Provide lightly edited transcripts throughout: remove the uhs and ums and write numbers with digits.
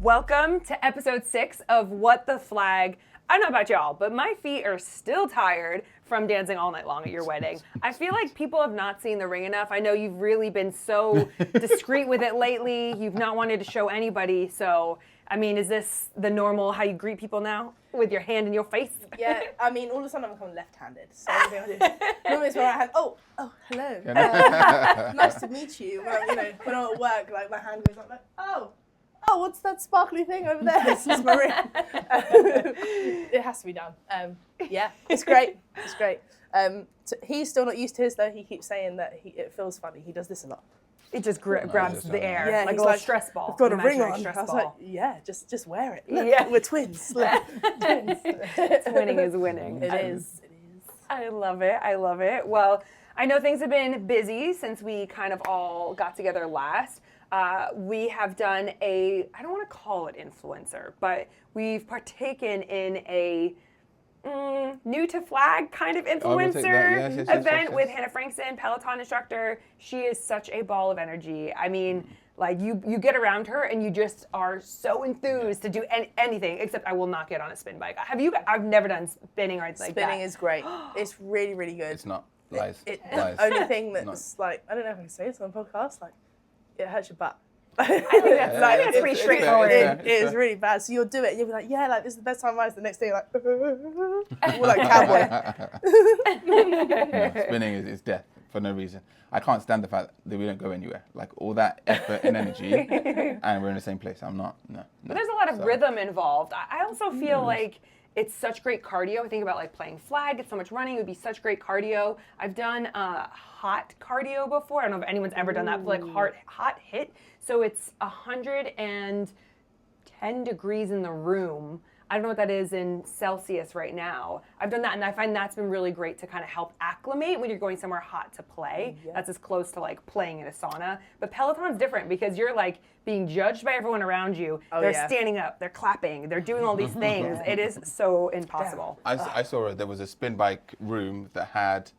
Welcome to episode 6 of What the Flag. I don't know about y'all, but my feet are still tired from dancing all night long at your wedding. I feel like people have not seen the ring enough. I know you've really been so discreet with it lately. You've not wanted to show anybody. So, I mean, is this the normal how you greet people now? With your hand in your face? Yeah, I mean, all of a sudden I'm becoming left-handed. So everything I do. Normally it's where I have, oh, hello. Nice to meet you. Well, when I'm at work, like my hand goes up like, oh, what's that sparkly thing over there? This is my ring. It has to be done. Yeah, it's great. It's great. So he's still not used to his though. He keeps saying that it feels funny. He does this a lot. It just grabs the air, yeah, like a little stress ball. I've got a ring on. I was like, yeah, just wear it. Look, yeah, we're twins. Look, twins. Winning is winning. It is. I love it. Well, I know things have been busy since we kind of all got together last. We have done I don't want to call it influencer, but we've partaken in a new to flag kind of influencer event with Hannah Frankson, Peloton instructor. She is such a ball of energy. I mean, like you get around her and you just are so enthused to do anything, except I will not get on a spin bike. I've never done spinning or anything like that. Spinning is great. It's really, really good. It's not. Lies. The only thing that's like, I don't know if I can say this on a podcast, like, it hurts your butt. I think that's pretty straightforward. It is really bad. So you'll do it and you'll be like, yeah, like this is the best time of life. The next day you're like, we're like cowboy. No, spinning is death for no reason. I can't stand the fact that we don't go anywhere. Like all that effort and energy and we're in the same place. I'm not, no. But there's a lot of rhythm involved. I also feel like it's such great cardio. I think about like playing flag. It's so much running. It would be such great cardio. I've done hot cardio before. I don't know if anyone's ever done that, but like hot hit. So it's 110 degrees in the room. I don't know what that is in Celsius right now. I've done that, and I find that's been really great to kind of help acclimate when you're going somewhere hot to play. Yeah. That's as close to like playing in a sauna. But Peloton's different because you're like being judged by everyone around you. They're standing up, they're clapping, they're doing all these things. It is so impossible. Yeah. I saw there was a spin bike room that had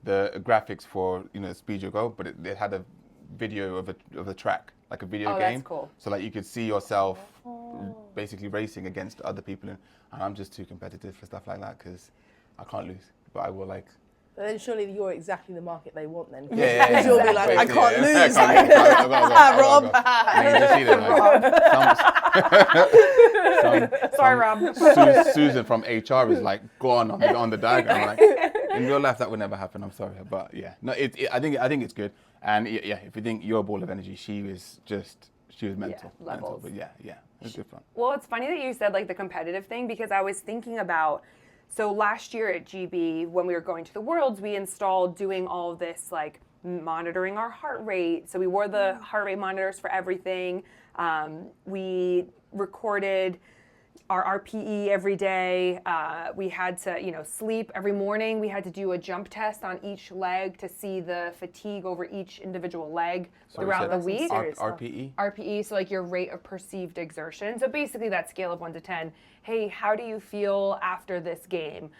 the graphics for the speed you go, but it had a video of the track. Like a video game. That's cool. So like you could see yourself basically racing against other people, and I'm just too competitive for stuff like that because I can't lose. But I will like. But then surely you're exactly the market they want then. Yeah. You'll be like, I can't lose. Rob. Sorry, Rob. Susan from HR is like gone on the diagram. Like in real life that would never happen. I'm sorry, but yeah. No, I think it's good. And yeah, if you think you're a ball of energy, she was mental. Yeah, levels. But yeah, it was good fun. Well, it's funny that you said like the competitive thing because I was thinking about, so last year at GB, when we were going to the Worlds, we installed doing all of this like monitoring our heart rate. So we wore the heart rate monitors for everything. We recorded our RPE every day. We had to, sleep every morning. We had to do a jump test on each leg to see the fatigue over each individual leg throughout the week. RPE? RPE, so like your rate of perceived exertion. So basically that scale of 1 to 10. Hey, how do you feel after this game?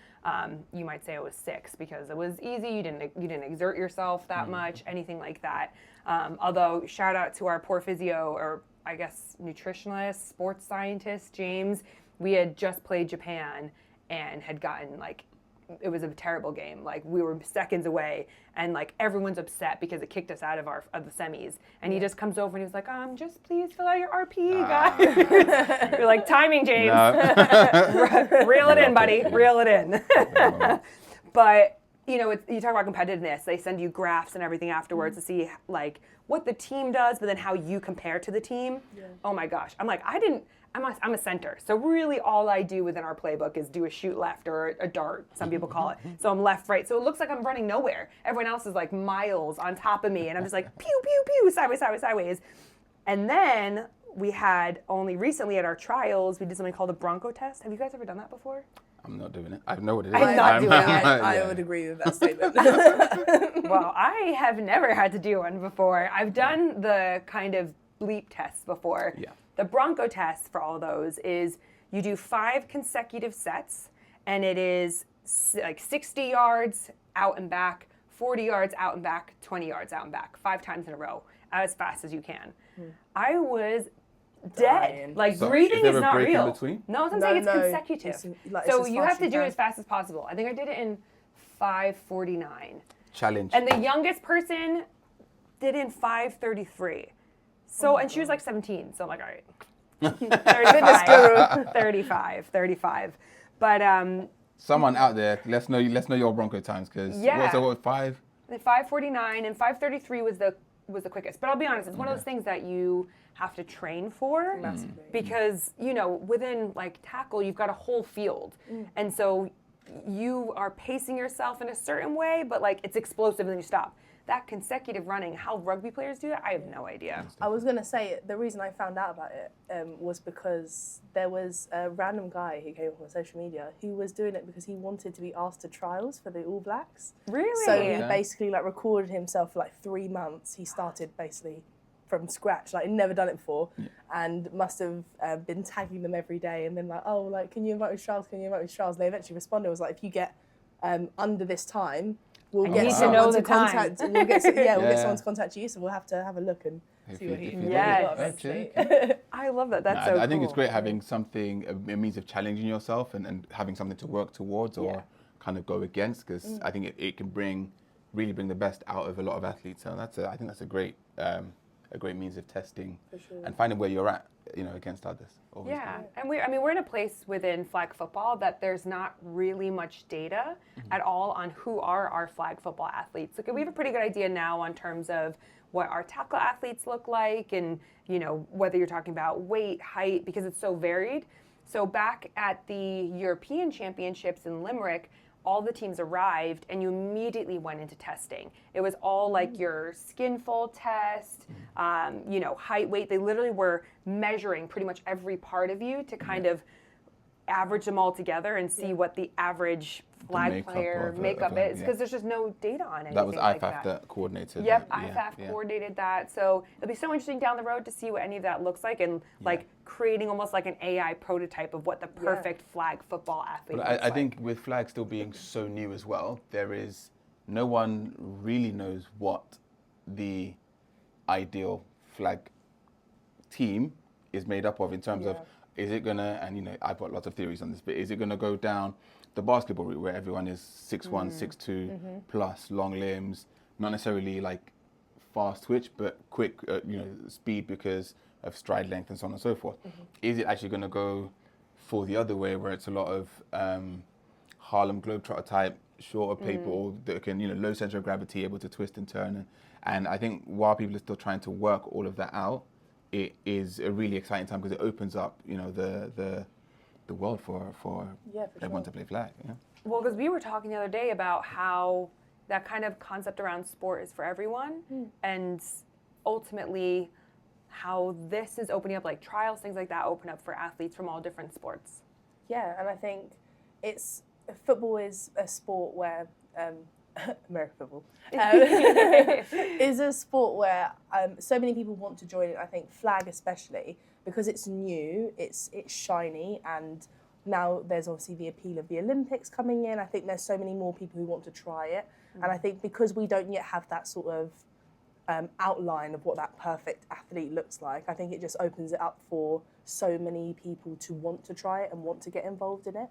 You might say it was 6 because it was easy. You didn't exert yourself that much, anything like that. Although shout out to our poor physio or I guess nutritionalist, sports scientist, James. We had just played Japan and had gotten it was a terrible game. Like we were seconds away and like everyone's upset because it kicked us out of the semis. And he just comes over and he's like, just please fill out your RPE, guys. You're like, timing, James. No. Reel it in, buddy. Reel it in. But you talk about competitiveness. They send you graphs and everything afterwards to see like what the team does, but then how you compare to the team. Yeah. Oh my gosh. I'm like, I'm a center. So really all I do within our playbook is do a shoot left or a dart, some people call it. So I'm left, right. So it looks like I'm running nowhere. Everyone else is like miles on top of me. And I'm just like, pew, pew, pew, sideways, sideways, sideways. And then we had only recently at our trials, we did something called a Bronco test. Have you guys ever done that before? I'm not doing it. I know what it is. I'm not doing it. I would agree with that statement. Well, I have never had to do one before. I've done the kind of bleep tests before. Yeah. The Bronco test for all those is you do 5 consecutive sets, and it is like 60 yards out and back, 40 yards out and back, 20 yards out and back, 5 times in a row, as fast as you can. I was dead. Like So breathing is there is a not break in real. between? No, I'm No, saying it's no, consecutive. it's as So fast you have as to you do it can. as fast as possible. I think I did it in 5:49. Challenge. And the youngest person did it in 5:33. So, and she was like 17. So I'm like, all right. 35. But Someone out there, let's know your Bronco times, because Yeah. what 5? the 5:49 and 5:33 was the quickest. But I'll be honest, it's one of those things that you have to train for Massively. because within like tackle you've got a whole field, and so you are pacing yourself in a certain way, but like it's explosive and then you stop. That consecutive running, how rugby players do it, I have no idea. I was going to say, the reason I found out about it was because there was a random guy who came up on social media who was doing it because he wanted to be asked to trials for the All Blacks. Really? So he Okay. basically like recorded himself for like 3 months. He started basically from scratch, like he'd never done it before, and must have been tagging them every day and then like, oh, like, can you invite me to trials? Can you invite me to trials? And they eventually responded, was like, if you get under this time, we'll I get need to someone know to the time. contact. We'll get we'll Yeah. get someone to contact you. So we'll have to have a look and If see you- what he if can you do. do it. Honestly. I love that. That's No, so I think it's cool. great having something, a means of challenging yourself and having something to work towards or kind of go against, because I think it can really bring the best out of a lot of athletes. So I think that's a great means of testing and finding where you're at, against others. Always Yeah, and we're in a place within flag football that there's not really much data at all on who are our flag football athletes. Like we have a pretty good idea now on terms of what our tackle athletes look like, and whether you're talking about weight, height, because it's so varied. So back at the European Championships in Limerick, all the teams arrived and you immediately went into testing. It was all like your skin fold test, height, weight. They literally were measuring pretty much every part of you to kind of average them all together and see what the average flag makeup player of a makeup flag, is, yeah. because there's just no data on anything That was like IFAF that. that coordinated. Yep, it. Yeah, IFAF yeah. coordinated that. So it'll be so interesting down the road to see what any of that looks like, and like creating almost like an AI prototype of what the perfect flag football athlete But looks I like. think with flag still being so new as well, no one really knows what the ideal flag team is made up of in terms of, is it gonna, and I've got lots of theories on this, but is it gonna go down the basketball route where everyone is 6'1", 6'2", plus long limbs, not necessarily like fast twitch, but quick, speed because of stride length and so on and so forth. Is it actually gonna go for the other way where it's a lot of Harlem Globetrotter type, shorter people that can, low center of gravity, able to twist and turn. And I think while people are still trying to work all of that out, it is a really exciting time because it opens up, the world for everyone to play flag. Yeah. Well, because we were talking the other day about how that kind of concept around sport is for everyone, and ultimately how this is opening up, like trials, things like that, open up for athletes from all different sports. Yeah, and I think football is a sport where American football is a sport where so many people want to join it. I think flag especially because it's new, it's shiny, and now there's obviously the appeal of the Olympics coming in. I think there's so many more people who want to try it, and I think because we don't yet have that sort of outline of what that perfect athlete looks like, I think it just opens it up for so many people to want to try it and want to get involved in it.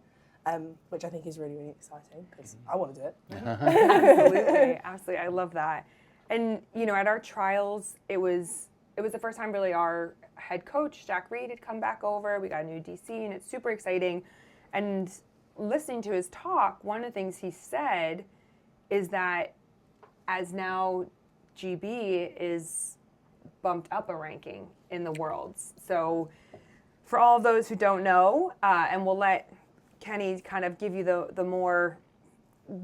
Which I think is really, really exciting because I want to do it. Absolutely. I love that. And, at our trials, it was the first time really our head coach, Jack Reed, had come back over. We got a new DC and it's super exciting. And listening to his talk, one of the things he said is that as now GB is bumped up a ranking in the worlds. So for all of those who don't know, and we'll let Kenny kind of give you the more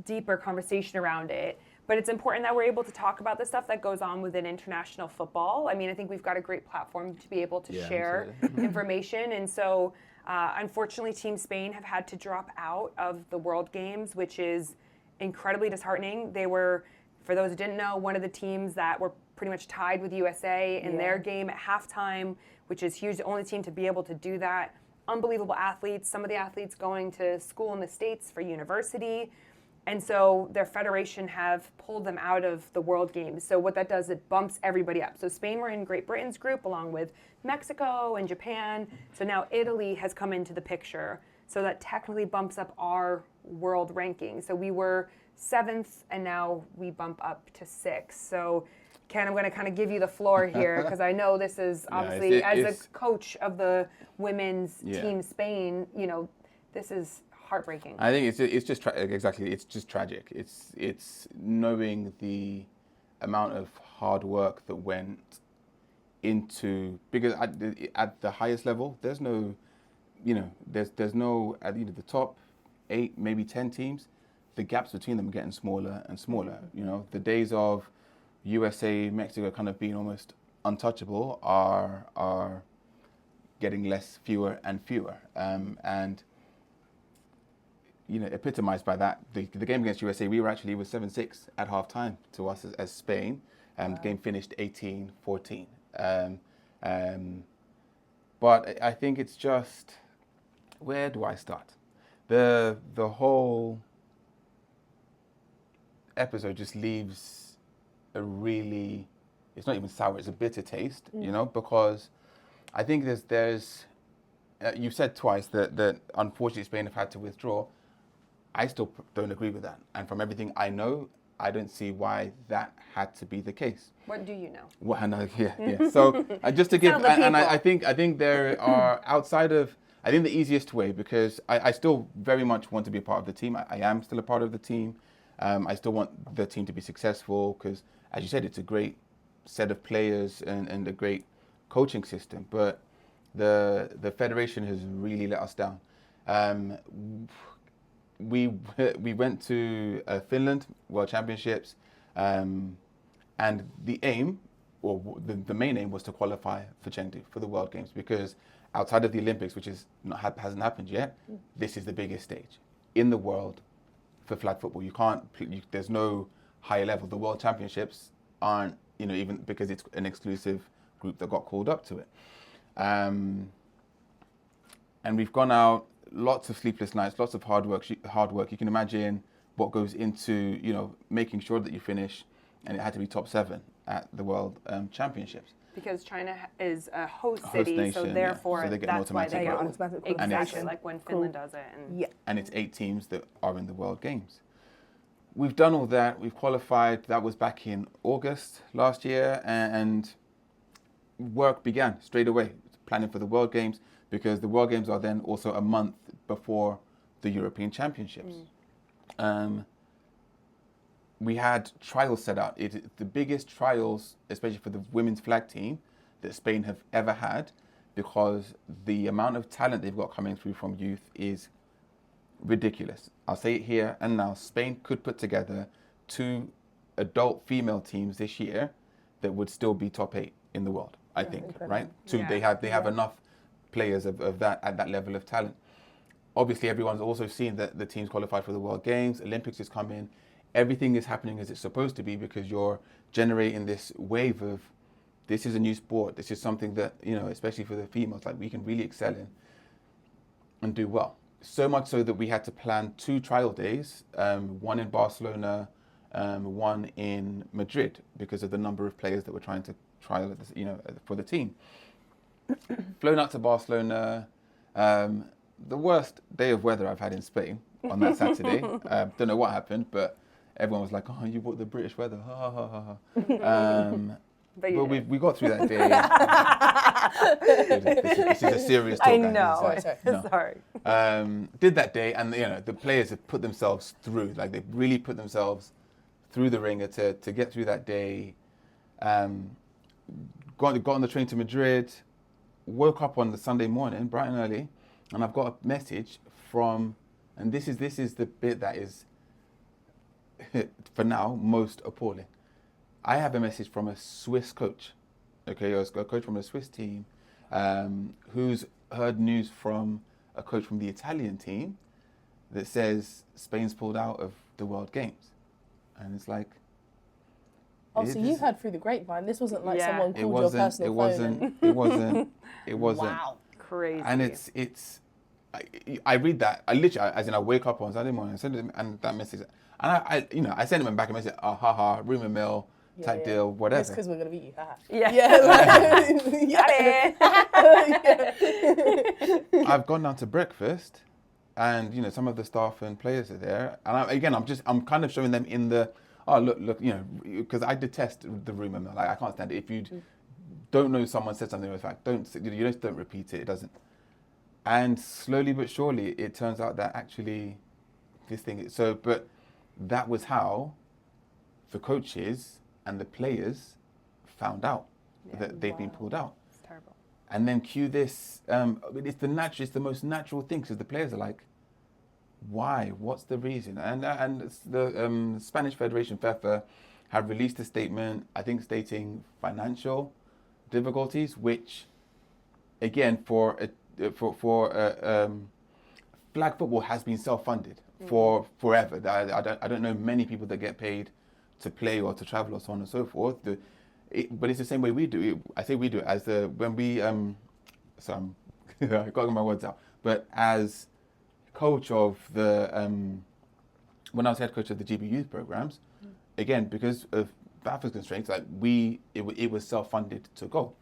deeper conversation around it. But it's important that we're able to talk about the stuff that goes on within international football. I mean, I think we've got a great platform to be able to share information. And so, unfortunately, Team Spain have had to drop out of the World Games, which is incredibly disheartening. They were, for those who didn't know, one of the teams that were pretty much tied with USA in their game at halftime, which is huge, the only team to be able to do that. Unbelievable athletes, some of the athletes going to school in the States for university. And so their federation have pulled them out of the World Games. So what that does, it bumps everybody up. So Spain were in Great Britain's group along with Mexico and Japan. So now Italy has come into the picture. So that technically bumps up our world ranking. So we were 7th and now we bump up to 6th. So Ken, I'm going to kind of give you the floor here because I know this is obviously, as a coach of the women's team Spain, you know, this is heartbreaking. I think it's just exactly, it's just tragic. It's knowing the amount of hard work that went into, because at the highest level, there's no, you know, there's no, at the top 8, maybe 10 teams, the gaps between them are getting smaller and smaller. You know, the days of USA, Mexico kind of being almost untouchable are getting fewer and fewer. And you know, epitomized by that, the game against USA, it was 7-6 at half time to us as Spain. The game finished 18-14. But I think it's just, where do I start? The whole episode just leaves a really, it's not even sour, it's a bitter taste, you know, because I think there's you've said twice that unfortunately Spain have had to withdraw. I still don't agree with that. And from everything I know, I don't see why that had to be the case. What do you know? Well, I know, yeah. So just to give, and I think there are, outside of, I think the easiest way, because I still very much want to be a part of the team. I am still a part of the team. I still want the team to be successful because, as you said, it's a great set of players and a great coaching system. But the federation has really let us down. We went to Finland World Championships, and the aim, or the main aim, was to qualify for Chengdu for the World Games, because outside of the Olympics, which hasn't happened yet, this is the biggest stage in the world for flag football. There's no higher level. The World Championships aren't, you know, even because it's an exclusive group that got called up to it. And we've gone out, lots of sleepless nights, lots of hard work. You can imagine what goes into, you know, making sure that you finish, and it had to be top 7 at the World Championships. Because China is a host city, nation, so therefore so that's why they got got automatic exactly like when Finland does it. And and it's 8 teams that are in the World Games. We've done all that. We've qualified. That was back in August last year, and work began straight away, planning for the World Games, because the World Games are then also a month before the European Championships. We had trials set out. The biggest trials, especially for the women's flag team, that Spain have ever had, because the amount of talent they've got coming through from youth is ridiculous. I'll say it here and now. Spain could put together 2 adult female teams this year that would still be top 8 in the world, I think, incredible. right? They have enough players of that at that level of talent. Obviously, everyone's also seen that the teams qualified for the World Games. Olympics is coming. Everything is happening as it's supposed to be, because you're generating this wave of, this is a new sport. This is something that, you know, especially for the females, like we can really excel in and do well. So much so that we had to plan 2 trial days, one in Barcelona, one in Madrid, because of the number of players that were trying to trial at this, you know, for the team. Flown out to Barcelona, the worst day of weather I've had in Spain on that Saturday. Don't know what happened, but everyone was like, "Oh, you brought the British weather." Ha ha ha ha. But we got through that day. This is a serious talk. I know. Sorry. Did that day, and you know, the players have put themselves through. Like, they've really put themselves through the ringer to get through that day. Got on the train to Madrid. Woke up on the Sunday morning, bright and early, and I've got a message from, and this is the bit that is, for now, most appalling. I have a message from a Swiss coach, a coach from a Swiss team, who's heard news from a coach from the Italian team that says Spain's pulled out of the World Games. And it's like... Oh, so you've heard through the grapevine. This wasn't like someone called your personal phone. It wasn't. Wow. Crazy. And I read that. I literally, as in, I wake up on Saturday morning, and that message, And I sent him back and I said, oh, haha, rumor mill, type deal, whatever. It's because we're going to beat you. Haha. Yeah. I've gone down to breakfast, and some of the staff and players are there, and I'm kind of showing them in the look, because I detest the rumor mill. Like, I can't stand it. If you don't know someone said something with fact, don't repeat it. It doesn't. And slowly but surely, it turns out that actually this thing is so. But that was how the coaches and the players found out that they've been pulled out. It's terrible. And then cue this. It's the most natural thing, because the players are like, why? What's the reason? And the Spanish Federation, FIFA, have released a statement, I think, stating financial difficulties, which, again, for flag football has been self-funded for forever. I don't know many people that get paid to play or to travel or so on and so forth. But it's the same way we do it. I say we do it as when we so I'm I got to get my words out. But as coach of when I was head coach of the GB youth programs, again, because of FAFA's constraints, like it was self-funded to go.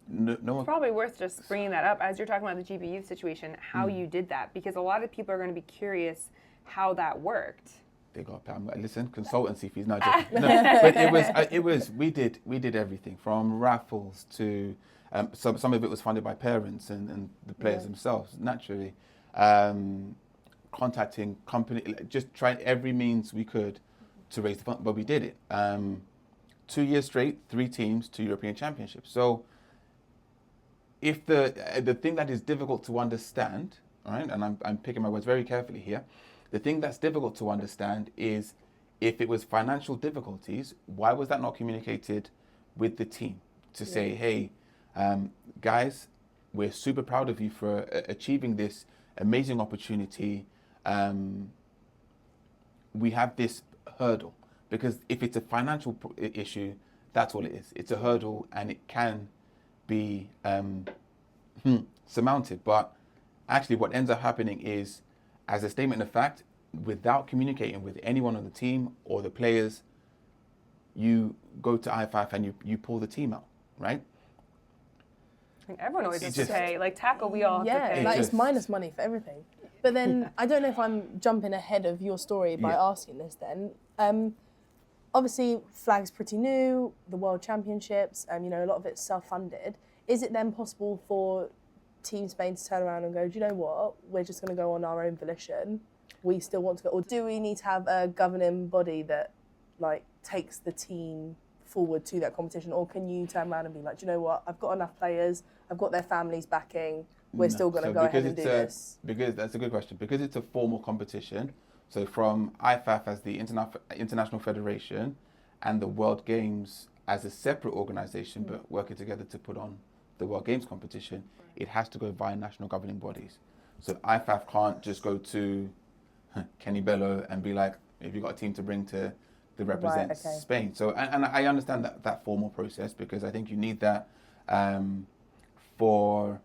No one. It's probably worth just bringing that up as you're talking about the GB youth situation, how you did that, because a lot of people are going to be curious how that worked. They got listen, consultancy fees. No, joking. No, but it was we did everything from raffles to some of it was funded by parents and the players themselves naturally. Contacting company, just trying every means we could to raise the fund, but we did it. 2 years straight, 3 teams to European Championships. So if the thing that is difficult to understand, all right, and I'm picking my words very carefully here, the thing that's difficult to understand is if it was financial difficulties, why was that not communicated with the team to say, hey, guys, we're super proud of you for achieving this amazing opportunity. We have this hurdle, because if it's a financial issue, that's all it is. It's a hurdle, and it can be surmounted. But actually what ends up happening is, as a statement of fact, without communicating with anyone on the team or the players, you go to IFAF and you pull the team out, right? I think everyone always has to pay. Like tackle, we all have to pay. Like it's minus money for everything. But then, I don't know if I'm jumping ahead of your story by asking this then. Obviously, flag's pretty new, the World Championships, a lot of it's self-funded. Is it then possible for Team Spain to turn around and go, do you know what, we're just going to go on our own volition, we still want to go, or do we need to have a governing body that takes the team forward to that competition, or can you turn around and be like, do you know what, I've got enough players, I've got their families backing, we're still going to go ahead and do this? Because that's a good question. Because it's a formal competition, so from IFAF as the International Federation and the World Games as a separate organisation, but working together to put on the World Games competition, it has to go via national governing bodies. So IFAF can't just go to Kenny Bello and be like, have you got a team to bring to represent Spain? So, and I understand that formal process, because I think you need that for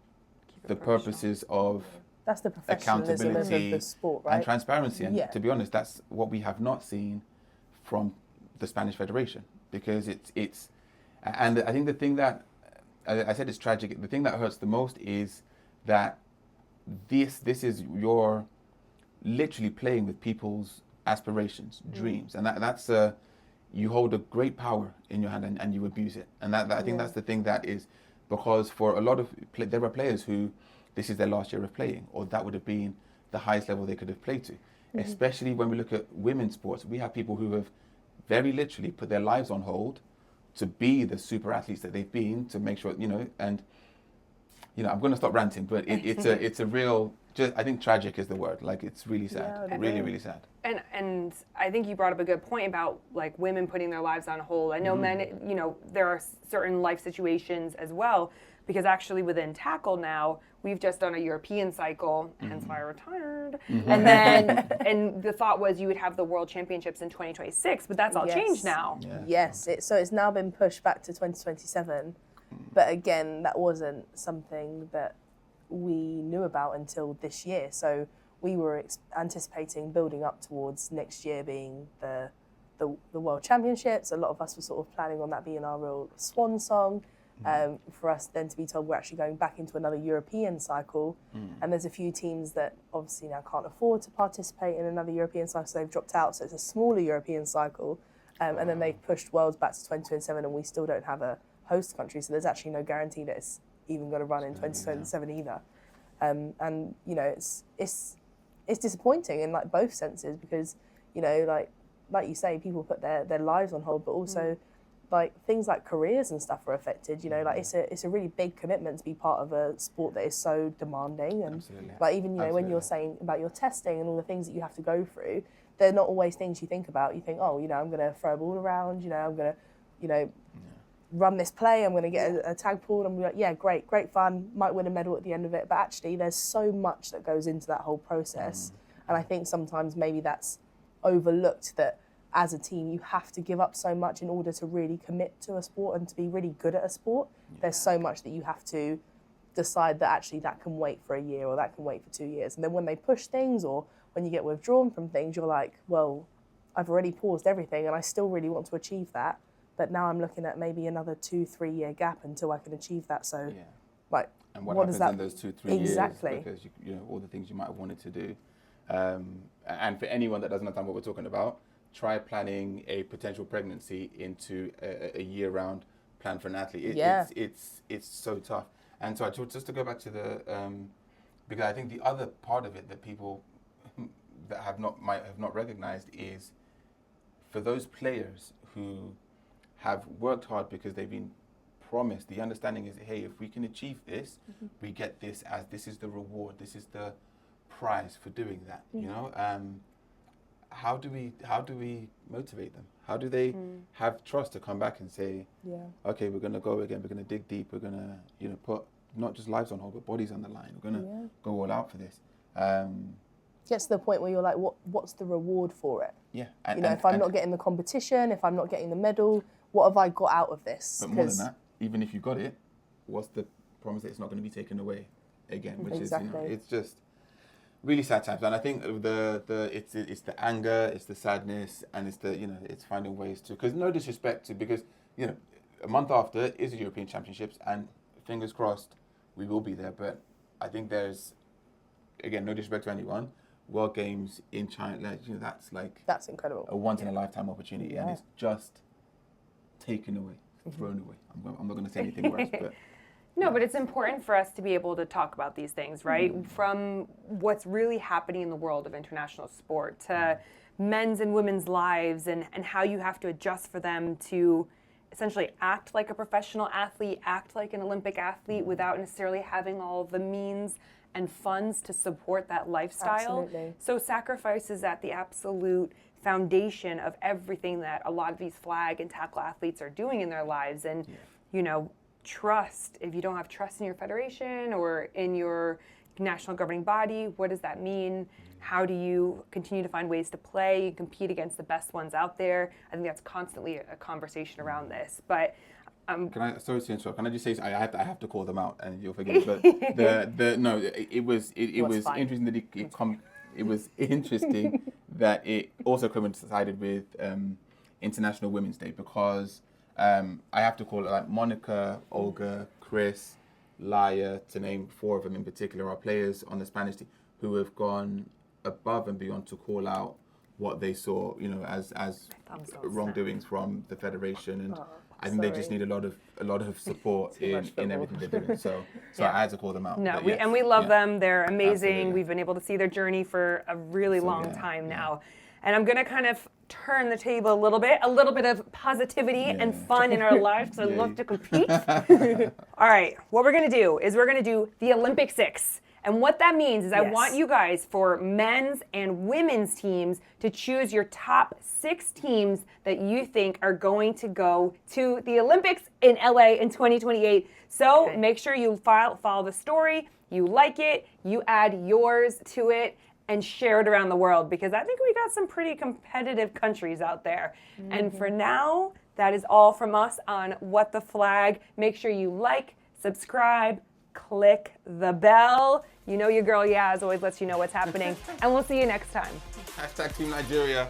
the purposes of that's the professionalism accountability of the sport, right? And transparency. And to be honest, that's what we have not seen from the Spanish Federation, because it's and I think the thing that I said is tragic. The thing that hurts the most is that this is your literally playing with people's aspirations, dreams, and that's you hold a great power in your hand and you abuse it, and that I think that's the thing that is, because for a lot of there are players who this is their last year of playing, or that would have been the highest level they could have played to. Especially when we look at women's sports, we have people who have very literally put their lives on hold to be the super athletes that they've been, to make sure, and I'm going to stop ranting, but it's a real, I think tragic is the word. Like, it's really sad, really, really sad. And I think you brought up a good point about like women putting their lives on hold. I know men, there are certain life situations as well, because actually within tackle now, we've just done a European cycle, hence why I retired. And then, and the thought was you would have the World Championships in 2026, but that's all changed now. Yes, so it's now been pushed back to 2027. But again, that wasn't something that we knew about until this year. So we were anticipating building up towards next year being the World Championships. A lot of us were sort of planning on that being our real swan song. For us then to be told we're actually going back into another European cycle. And there's a few teams that obviously now can't afford to participate in another European cycle, so they've dropped out. So it's a smaller European cycle. And then they've pushed Worlds back to 2027, and we still don't have a host country. So there's actually no guarantee that it's even going to run in 2027 either. And you know, it's disappointing in like both senses, because you know, like you say, people put their lives on hold, but also like things like careers and stuff are affected. You know, like it's a really big commitment to be part of a sport that is so demanding. And like even, you know, when you're saying about your testing and all the things that you have to go through, they're not always things you think about. You think, oh, you know, I'm going to throw a ball around, you know, I'm going to, you know, run this play, I'm going to get a tag pulled, and I'm like, yeah, great fun, might win a medal at the end of it. But actually there's so much that goes into that whole process. And I think sometimes maybe that's overlooked, that as a team you have to give up so much in order to really commit to a sport and to be really good at a sport. There's so much that you have to decide that actually that can wait for a year, or that can wait for 2 years. And then when they push things, or when you get withdrawn from things, you're like, well, I've already paused everything and I still really want to achieve that, but now I'm looking at maybe another 2-3 year gap until I can achieve that. So like, and what happens in those 2-3 years, exactly, because you know all the things you might have wanted to do. And for anyone that doesn't understand what we're talking about, try planning a potential pregnancy into a year-round plan for an athlete. It's so tough. And so just to go back to the, because I think the other part of it that people that might have not recognized is, for those players who have worked hard because they've been promised, the understanding is, hey, if we can achieve this, we get this, as this is the reward, this is the prize for doing that. You know, how do we motivate them? How do they have trust to come back and say, okay, we're going to go again, we're going to dig deep, we're going to, you know, put not just lives on hold, but bodies on the line, we're going to go all out for this. Gets to the point where you're like, what's the reward for it? Yeah. And, you know, if I'm not getting the competition, if I'm not getting the medal, what have I got out of this? But more than that, even if you got it, what's the promise that it's not going to be taken away again? Which is, you know, it's just really sad times. And I think it's the anger, it's the sadness, and it's the, you know, it's finding ways to, because no disrespect to, because, you know, a month after is the European Championships, and fingers crossed we will be there. But I think there's, again, no disrespect to anyone, World Games in China, like, you know, that's incredible, a once in a lifetime opportunity, and it's just taken away, thrown away. I'm not going to say anything worse, but no, but it's important for us to be able to talk about these things, right? From what's really happening in the world of international sport to men's and women's lives, and how you have to adjust for them to essentially act like a professional athlete, act like an Olympic athlete without necessarily having all the means and funds to support that lifestyle. Absolutely. So sacrifice is at the absolute foundation of everything that a lot of these flag and tackle athletes are doing in their lives. And, you know, trust, if you don't have trust in your federation or in your national governing body, what does that mean? How do you continue to find ways to play and compete against the best ones out there? I think that's constantly a conversation around this. But sorry to interrupt. Can I just say I have to call them out, and you'll forgive me. But it was interesting that it was interesting that it also coincided with International Women's Day, because I have to call it, like, Monica, Olga, Chris, Laia, to name 4 of them in particular, are players on the Spanish team who have gone above and beyond to call out what they saw, you know, as wrongdoings from the federation, and I think they just need a lot of support in everything they're doing. So I had to call them out. No, we love them. They're amazing. Absolutely. We've been able to see their journey for a really long time now. And I'm going to kind of turn the table a little bit of positivity and fun in our lives, because I love to compete. All right, what we're going to do is we're going to do the Olympic 6. And what that means is I want you guys, for men's and women's teams, to choose your top 6 teams that you think are going to go to the Olympics in LA in 2028. So make sure you follow the story, you like it, you add yours to it, and share it around the world, because I think we got some pretty competitive countries out there. And for now, that is all from us on What the Flag. Make sure you like, subscribe, click the bell. You know your girl Yaz always lets you know what's happening. And we'll see you next time. Hashtag Team Nigeria.